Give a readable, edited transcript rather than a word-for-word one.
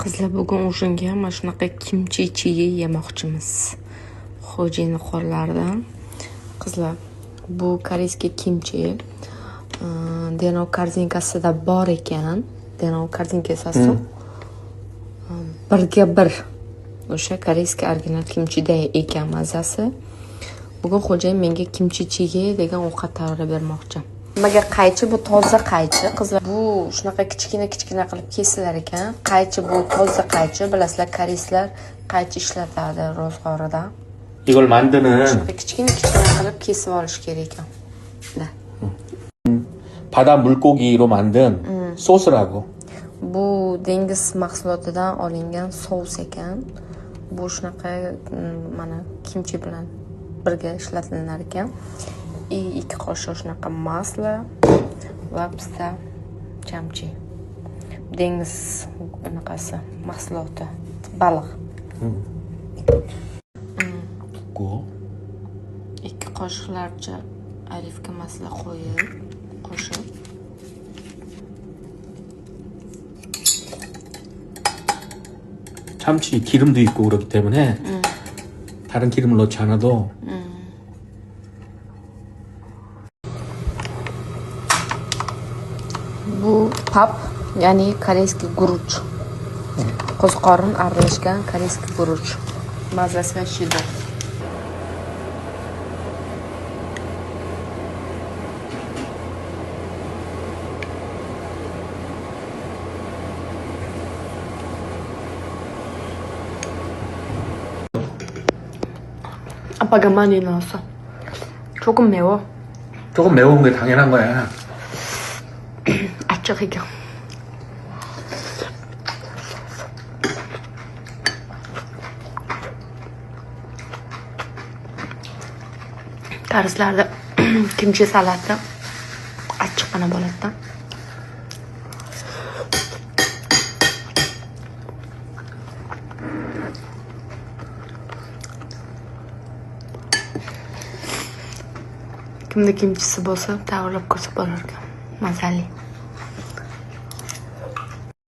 Qizlar bugun o'shinga mana shunaqa kimchi chiyi yemoqchimiz. Xo'jayini qo'llaridan. Qizlar, bu koreyskiy kimchi. Denov korzinkasida bor ekan. Denov korzinkasi. Birga bir o'sha koreyskiy original kimchida ekan mazasi. Bugun xo'jayin menga kimchi chiyi degan ovqat tayyorlab bermoqchi. Nimaga qaychi? Bu toza qaychi. Qizlar, bu shunaqa kichkina qilib kesilar ekan. Qaychi bu toza qaychi. Bilasizlar, koreyslar qaychi ishlatadi ro'zg'orida. 이걸 만드는 shunaqa kichkina qilib kesib olish kerak ekan. 바다 물고기로 만든 소스라고. Bu dengiz mahsulotidan olingan sous ekan. Bu shunaqa mana kimchi bilan birga ishlatilar ekan. 2 qoshiq shunaqa masla va pista chamchi. Dengiz anaqasi mahsuloti, baliq. 고 2 qoshiqlarcha alifga masla qo'yib, qo'shib 참치 기름도 있고 그렇기 때문에 다른 기름을 넣지 않아도 bu pap, ya'ni koreyskiy guruch. Qo'ziqorin aralashgan koreyskiy guruch. Mazasi va shida. 아빠가 많이 넣었어. 조금 매워. 조금 매운 게 당연한 거야. 아쩌기겨. Qarzlarda kimchi salati achchiqqina bo'ladi. Kimda kimchisi bo'lsa, tayyorlab ko'rsa bo'lar ekan. Mazali.